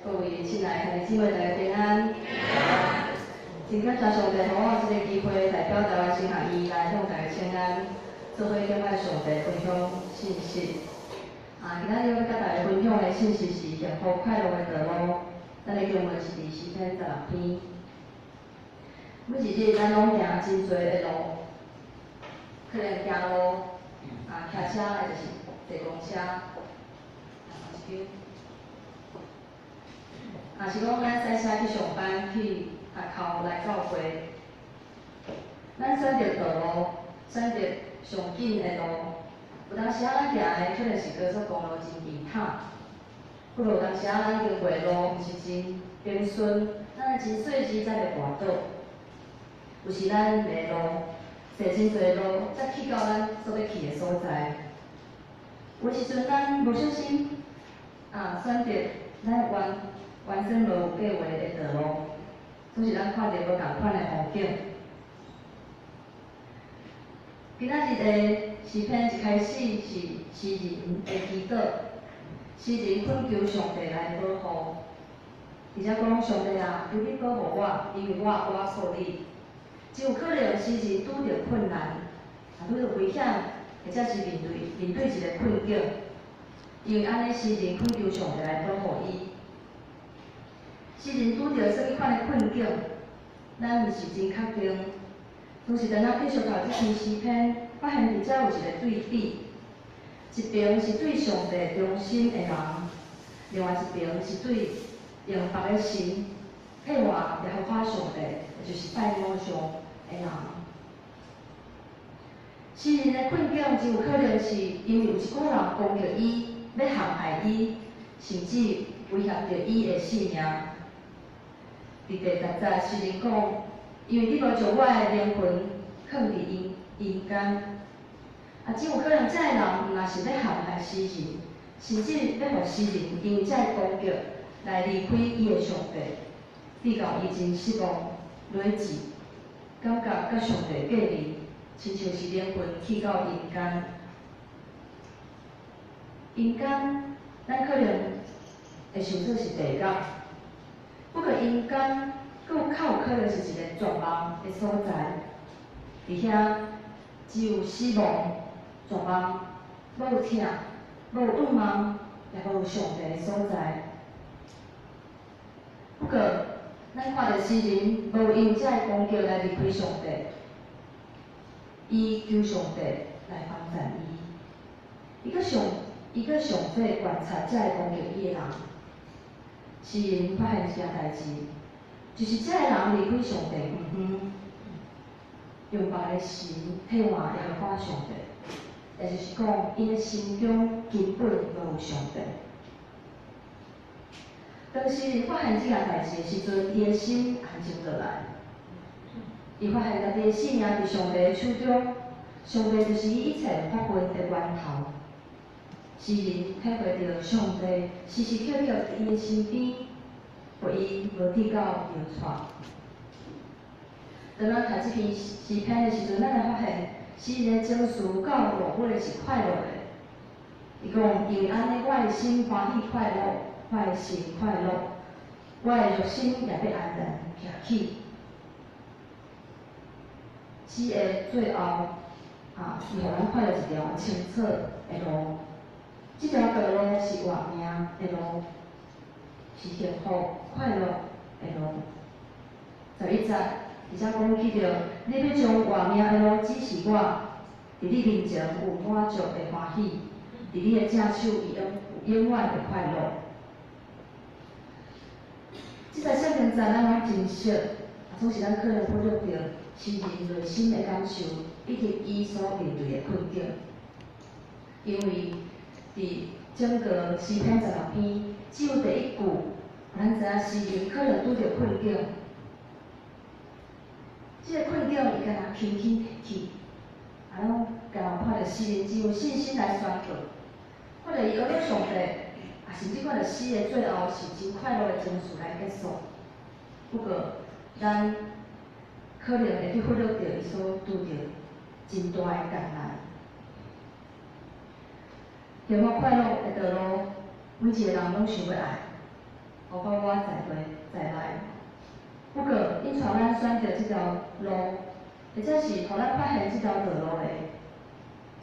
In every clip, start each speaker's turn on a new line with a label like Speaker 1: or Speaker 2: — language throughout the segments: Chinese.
Speaker 1: 各位亲爱的姊妹，大家平安。真感谢上帝，互我这个机会，代表台湾新学医来向大家请安，做伙敬拜上帝，分享信息。今仔日要甲大家分享的信息是幸福快乐的道路。咱的经文是第诗篇16篇。每一日咱拢行真多的路，可能行路骑车的就是坐公车，是讲咱驶车去上班、去学校来教会，咱选择道路，选择上紧的路。有当时咱行的可能是高速公路真奇塔，不过有当时咱经过路毋是真平顺，咱真细枝才会滑倒。有时咱迷路，坐真侪路才去到咱所要去的所在。有时阵咱无小心选择咱原先无有计划的道路，总是咱看到无共款的风景。今仔日的诗篇一开始是诗人的祈祷，诗人恳求上帝来保护，而且讲上帝啊，求你保护我，因为我靠你。只有可能诗人拄着困难，拄着危险，或者是面对一个困境，因为安尼诗人恳求上帝来保护伊。诗人拄着什么款的困境，咱毋是真确定。同时，咱继续读这篇诗篇，发现伫遮有一个对比：一边是对上帝忠心的人，另外一边是对用别个神配合耶和华上帝，也就是拜偶像的人。诗人的困境真有可能是因为有一股人攻击伊，要陷害伊，甚至威胁着伊的性命。伫第10节，诗人讲，因为你无将我的灵魂放伫阴间，真有可能这个人若是要陷害诗人，甚至要互诗人因为这个攻击来离开伊的上帝，直到伊真失望、累志，感觉甲上帝隔离，亲像是灵魂去到阴间。阴间，咱可能会想做是地狱。不过阴间，佫有较有可能是一个绝望的所在，伫遐只有死亡、绝望，无有疼，无有盼望，也无有上帝的所在。不过，咱看到诗人无因这个攻击来离开上帝，伊求上帝来帮助伊，伊佫详细观察这个攻击伊的人。诗人发现一件代志，就是这个人离开上帝用别个神替换耶和华上帝，也就是讲，伊的心中根本无有上帝。当诗人发现这件代志的时阵，伊的心安静落来。伊发现家己的性命伫上帝的手中，上帝就是伊一切福分的源头。诗人体会到上帝时时刻刻伫伊的身边，互伊无跌到摇错。当咱读这篇诗篇的时阵，咱会发现诗人的情绪到落尾是快乐的。伊讲，因为安尼，我的心欢喜快乐，我的心快乐，我的肉身也要安然徛起。诗的最后是互咱看到一条清澈的路。这条道路是活命的路，是幸福快乐的路。11节，而且讲起着，你要将活命的路指示我，伫你面前有满足的欢喜，伫你的正手有永远的快乐。这个圣经咱拢真熟，总是咱可能忽略着诗人内心的感受，以及伊所面对的困境，因为伫整个诗篇16篇，只有第一句，咱知影诗人可能拄着困境。这个困境伊敢若轻轻提起，拢敢若看到诗人真有信心来宣告，看到伊学了上帝，甚至看到诗的最后是真快乐的情绪来结束。不过，咱可能会去忽略着伊所拄着真大的艰难。幸福快乐的道路，每一个人拢想要爱，包括我在内。不过，因带咱选择这条路，或者是互咱发现这条道路的，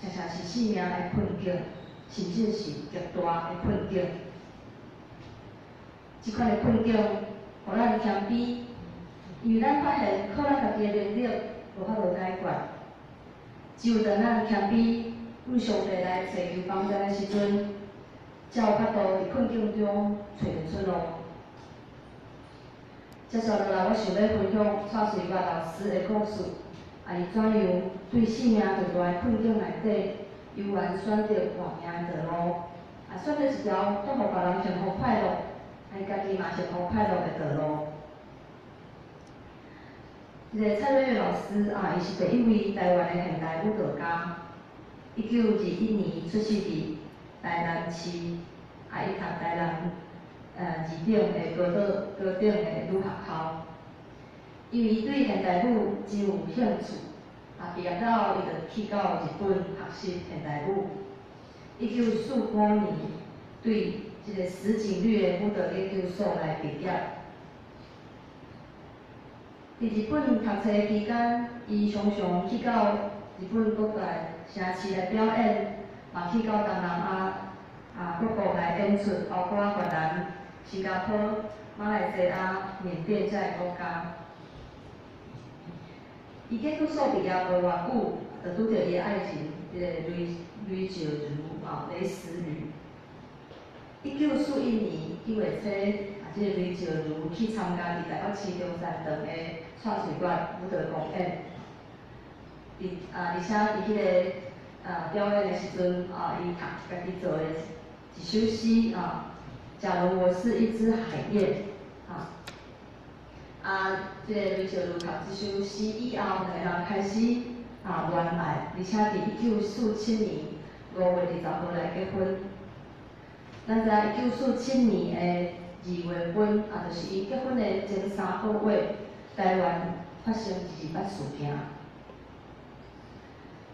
Speaker 1: 常常是生命的困境，甚至是极大的困境。即款的困境，互咱谦卑，因为咱发现靠咱家己的能力无法度解决。只有当咱谦卑，向上帝来寻求帮助的时阵，才有法度伫困境中找到出路。接下落来，我想要分享蔡水月老师的故事，伊怎样对生命巨大的困境内底，悠然选择活命的道路，选择一条足互别人幸福快乐，家己嘛幸福快乐的道路。这个蔡瑞月老师伊是第一位台湾的现代舞蹈家。1921年出世伫台南市，伊读台南二中的高等的女学校。因为伊对现代舞真有兴趣，毕业了后，伊就去到日本学习现代舞。1945年，对这个石井律的舞蹈研究所来毕业。伫日本读册期间，伊常常去到日本各大城市来表演，嘛去到东南亚各国来演出，包括越南、新加坡、马来西亚、缅甸这些国家。伊研究所毕业无偌久，就拄着伊的爱情，这个吕小如雷石吕。1941年9月初，这个吕小如去参加伫台北市中山堂的蔡水月舞蹈公演。而且伫迄个表演的时阵，伊家己做的一首诗假如我是一只海燕，这个吕小如读这首诗以后，两个人开始恋爱，而且伫1947年5月20号来结婚。咱知1947年的2月份，就是伊结婚的前3个月，台湾发生一二八事件。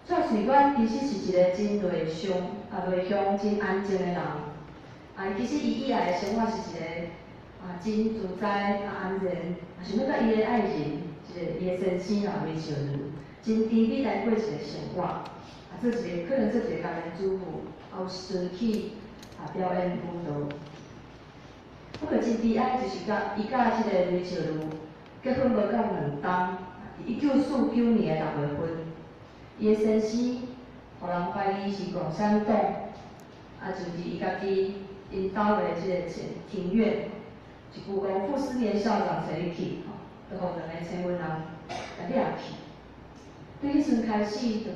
Speaker 1: 蔡水月其实是一个真内向、真安静的人。其实伊以来的生活是一个真自在、安然。想要甲伊的爱人，伊的先生吕小如，真甜蜜来过一个生活。可能做一个家庭主妇，有时去表演舞蹈。不过真悲哀就是伊甲这个吕小如结婚无到2冬，1949年的6月份，伊的先生互人怀疑是共产党，就是伊家己因兜的这个庭院，一句讲傅斯年校长找伊去，就互2个青云人来掠去。对迄阵开始就无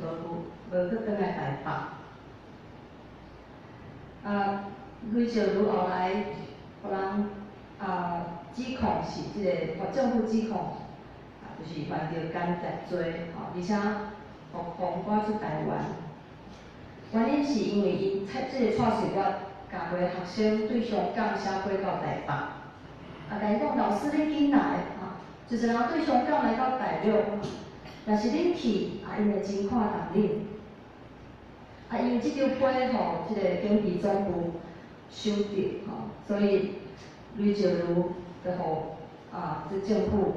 Speaker 1: 去转来台北。吕小如后来互人指控是即个政府指控，就是犯着间谍罪，而且互赶出台湾。原因是因为伊即个蔡水月教过学生对香港写过到台北，甲伊讲老师恁紧来，就是人对香港来到大陆，但是恁去因会真看重恁。因为即张批互即个警备总部收到，所以吕小如就互这政府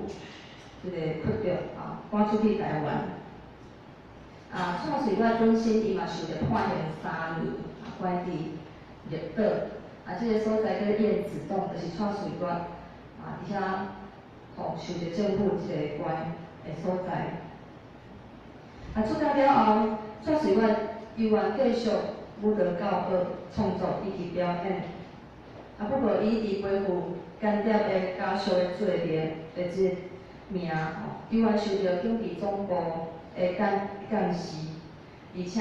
Speaker 1: 这个屈着赶出去台湾。蔡水月本身伊嘛受着判刑3年，关伫绿岛。这个所在叫燕子洞，就是蔡水月伫遐受着政府这个关的所在。出道了后，蔡水月悠然继续舞蹈教学、创作以及表演。不过伊一直背负间谍的家属的罪名的这名，悠然受到警备总部的监视，而且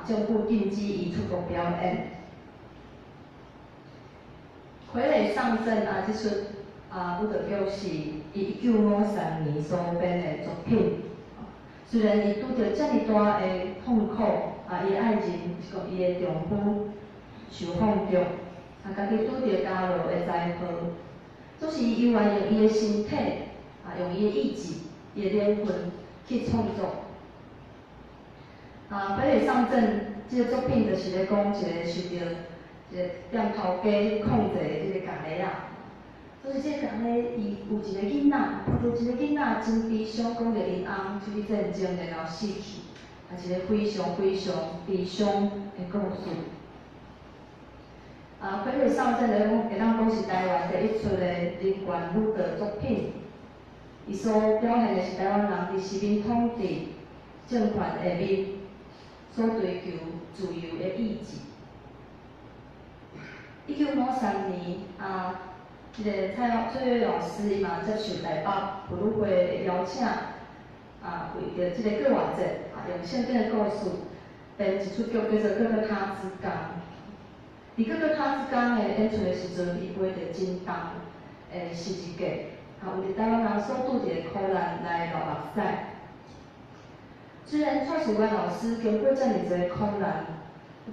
Speaker 1: 政府禁止伊出国表演。傀儡上阵这出舞蹈剧是伊1953年所编的作品。虽然伊拄着遮尔大的痛苦，伊的爱人是讲伊的丈夫受放逐，家己拄着家路的灾祸，总是伊悠然用伊的身体，用伊的意志、伊的灵魂去创作。傀儡上阵这个作品就是咧讲一个受着一个店头家控制的即个工课啊。所以这工课伊有一个囡仔，碰到一个囡仔真悲伤，讲着因翁出去战争然后死去，一个非常非常悲伤的故事。《傀儡上阵》的会当讲是台湾第一出的人权舞蹈作品，伊所表现的是台湾人伫殖民统治政权下面所追求自由的意志。1953年，这个蔡瑞老师伊嘛接受台北妇女会的邀请，为着这个过活节，用圣经的故事编一出剧叫做《哥哥他之刚》。伫哥哥他之刚的演出的时阵，伊陪着真重的十字架，为着台湾人所拄着的苦难来流目屎。虽然蔡淑元老师经过遮尔侪苦难，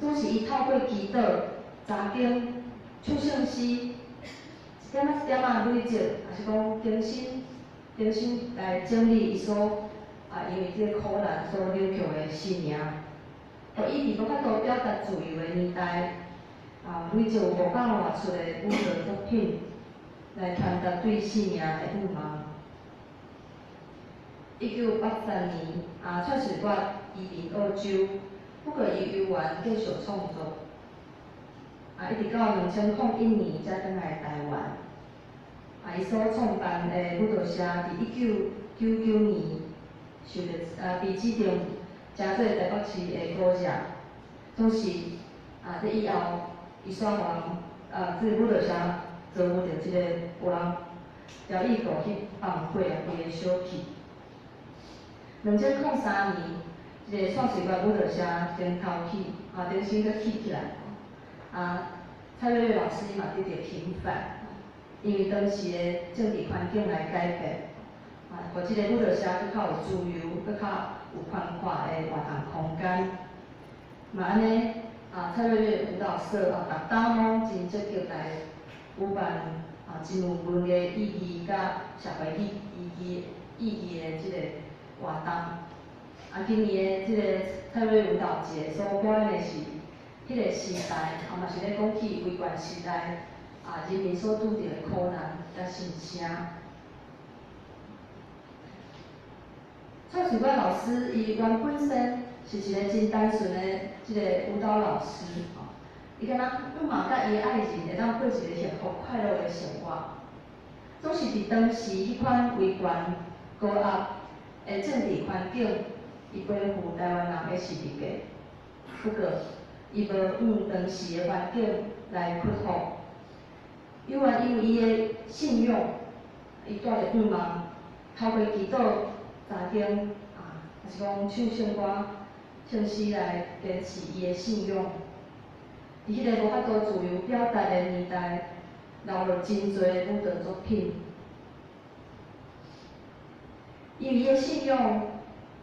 Speaker 1: 总是伊透过祈祷、查经、唱圣诗，一点仔一点仔累积，也是讲重新来整理伊所因为这个苦难所扭曲的生命，互伊伫无法度表达自由的年代，累积有500外出的舞蹈作品，来传达对生命的渴望。1983年，蔡淑元移民澳洲，不过伊游玩继续创作，一直到2001年才转来台湾。伊所创办的舞蹈社，伫1999年受到被指定加做台北市的歌社，总是在以后，伊煞互这个舞蹈社遭遇着即个有人条意图去放火伊个小气。2003年，这个创始馆舞蹈社重头起，重新搁起起来。蔡瑞瑞老师伊嘛得到平反，因为当时的政治环境来改变，互即个舞蹈社搁较有自由，搁较有宽阔的活动空间。嘛安尼，蔡瑞瑞舞蹈社逐当拢真积极来举办真有文艺意义甲社会意义的即个活动。今年的即个蔡瑞舞蹈节所表演的是迄个时代，嘛是咧讲起威权时代人民所拄着的苦难甲心声。蔡淑元老师伊原本身是一个真单纯的即个舞蹈老师，伊敢若希望甲伊的爱人会当过一个幸福快乐的生活。总是伫当时迄款威权高压的政治环境，伊背负台湾人的十字架。不过，伊无用当时的环境来屈服，因为伊的信仰，伊带着盼望，透过祈祷、查经，也是讲唱圣歌、唱诗来坚持伊的信仰。伫迄个无法度自由表达的年代，留落真侪舞蹈作品。因为伊的信仰，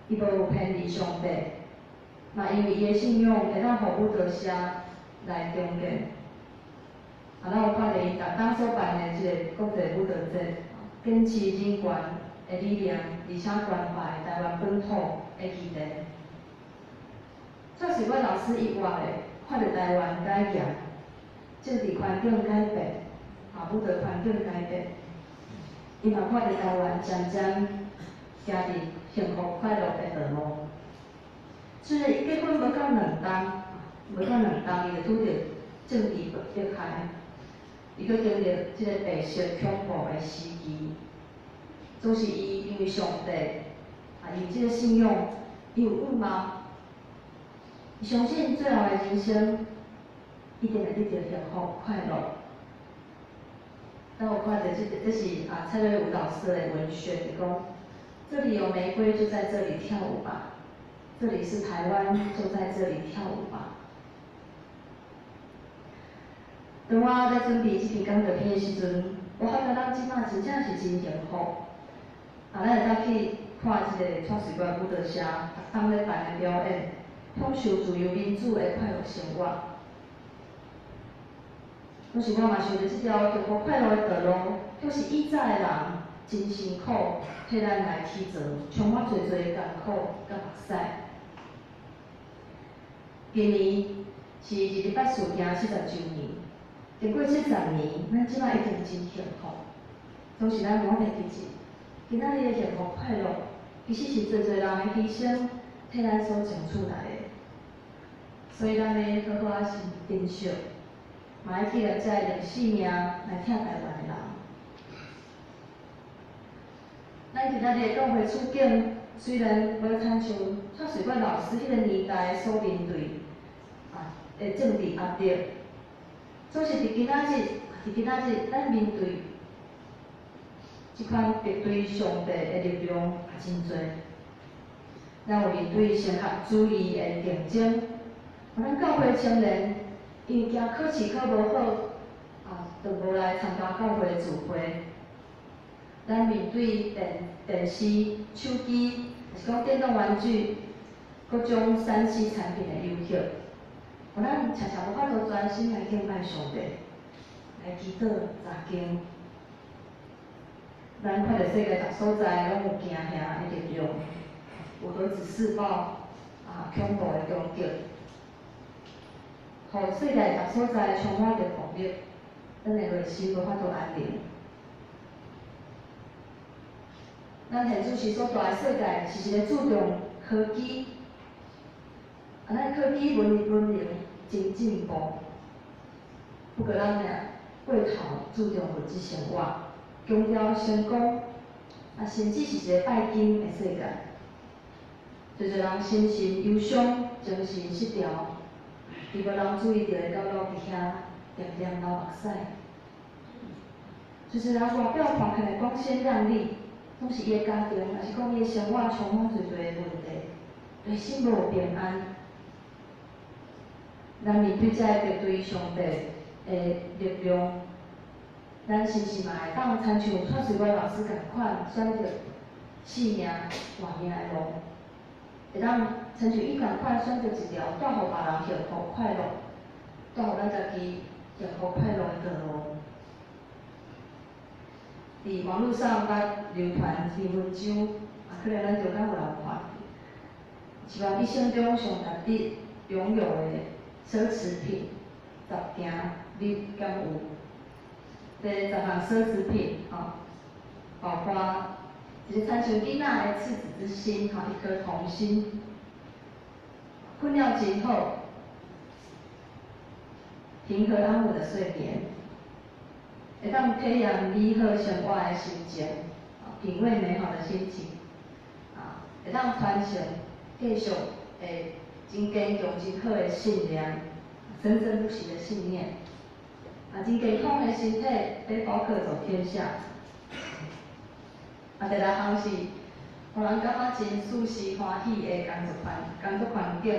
Speaker 1: 伊无有偏离上帝，嘛因为伊的信仰会当互舞蹈社来重建。咱有看到伊逐当所办的即个国际舞蹈节，坚持人权的理念，而且关怀台湾本土的议题。蔡淑元老师以外的，看到台湾改变，政治环境改变，舞蹈环境改变，伊嘛看到台湾渐渐行入幸福快乐的道路。虽然伊结婚无到2冬，伊就拄着政治迫害，伊搁经历即个白色恐怖的时期。总是伊因为上帝，因为即个信仰，伊有盼望，伊相信最后的人生一定会得到幸福快乐。当我看到这是蔡瑞舞蹈师的文学，就讲这里有玫瑰，就在这里跳舞吧。这里是台湾，就在这里跳舞吧。当我在准备这篇讲道片的时阵，我发觉咱即摆真正是真幸福。咱会当去看即个蔡淑元舞蹈社逐当咧办的表演，享受自由民主的快乐生活。拢是我嘛想着这条幸福快乐的道路，就是以早的人真辛苦替咱来去做，充满侪艰苦甲目屎。今年是200事行70周年。经过70年，咱即摆已经真幸福，总是咱努力记住。今仔日的幸福快乐，其实是侪人的牺牲替咱所争取来的。所以咱要好好是珍惜，嘛要记录遮历史名来疼台湾的人。咱今仔日的教会处境虽然无亲像蔡水管老师迄个年代所面对的政治压力，总是伫今仔日，咱面对即款敌对上帝的力量也真多。咱有面对升学主义的竞争，咱教会青年因为惊考试考无好，就无来参加教会的聚会。咱面对电视、手机，还是讲电动玩具，各种3C 产品的诱惑，互咱常常无法度专心来敬拜上帝，来祈祷查经。咱看到世界各所在拢有惊吓的力量，有核子试爆恐怖的攻击，互世界各所在充满着暴力，咱的内心无法度安宁。咱现主时所住的世界是一个注重科技，咱科技文明真进步，不过咱过头注重物质生活，强调成功，甚至是一个拜金的世界。侪人心神忧伤，精神失调，伊无人注意到会到落伫遐点点流目屎。就是人外表看起来光鲜亮丽。总是伊的家庭，也是讲伊的生活充满侪侪的问题，内心无有平安。咱面对遮个敌对上帝的力量，咱是毋是嘛会当参像蔡水管老师共款，选择性命换命的路，会当参像伊共款选择一条带互别人幸福快乐，带互咱家己幸福快乐的道路。伫网络上捌流传一篇文章，可能咱中间有人看，是讲一生中上值得拥有的奢侈品10件，你敢有？这10项奢侈品包括一个亲像囡仔的赤子之心，一颗童心，困了真好，平和安稳的睡眠。会当体验美好生活的心情，品味美好的心情，会当传承继续真坚强、真好的信念，生生不息的信念，真健康的身体，背包客走天下。第6项是，互人感觉真舒适欢喜的工作环境。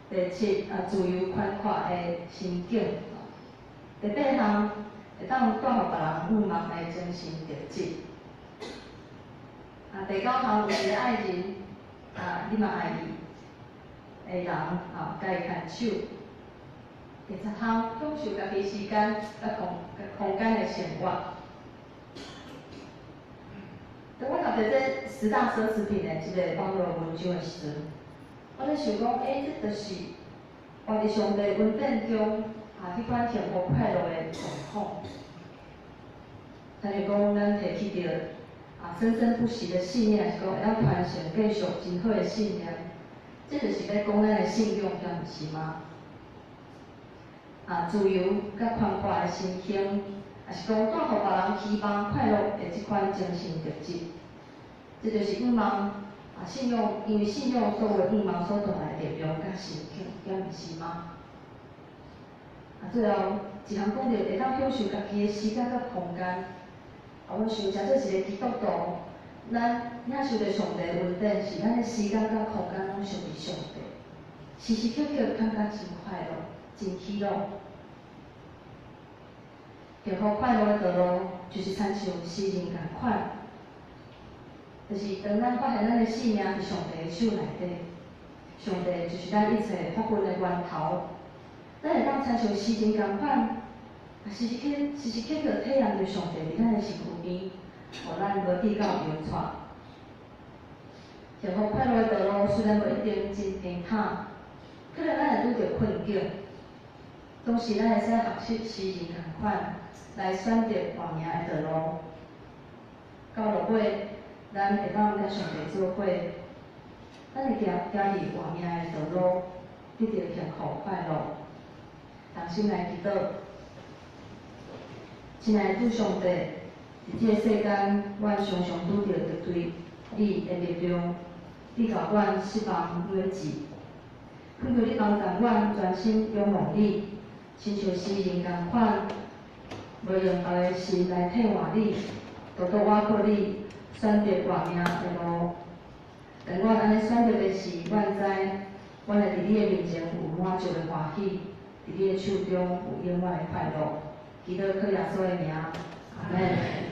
Speaker 1: 第7，自由宽阔的心境。第8项会当带互别人不忘的精神特质。第9项有一个爱人，你嘛爱伊的人，甲伊牵手。第10项享受家己时间甲空间的生活。当我读到这10大奢侈品的这个网络文章的时阵，我咧想讲，这就是活伫上帝恩典中。迄款幸福快乐的状况，像是讲咱提起着生生不息的信念，是讲会当传承继续真好的信念，这就是咧讲咱的信仰，敢毋是吗？自由甲宽阔的心胸，也是讲带互别人希望快乐的即款精神特质，这就是毋忘信仰，因为信仰作为毋忘所带来的力量甲神性，敢毋是吗？最后一项讲到会当享受家己的时间甲空间。我想，假做一个基督徒，咱领受着上帝的恩典，是咱的时间甲空间拢属于上帝，时时刻刻感觉真快乐、真喜乐。幸福快乐的道路，就是亲像诗人共款，就是当咱发现咱的性命伫上帝的手内底，上帝就是咱一切福分的源头。咱会当亲像诗人共款，时时刻刻体验着上帝伫咱的身躯边，互咱无得到摇喘。幸福快乐的道路虽然无一定真平坦，可能咱会拄着困境，当时咱会使学习诗人同款来选择活命的道路。到落尾，咱会当甲上帝做伙，咱会行伫活命的道路，得到幸福快乐。同心来祈祷，亲爱的主上帝，伫即个世间，阮常常拄着敌对你的力量，你甲阮失望累积。恳求你帮助阮专心仰望你，亲像诗人共款，无用别个神来替换你，独独我靠你选择活命的路。但阮安尼选择的是，阮知，阮会伫你的面前有满足的欢喜，伫你的手中有永远的快乐。祈祷靠耶稣的名，阿门。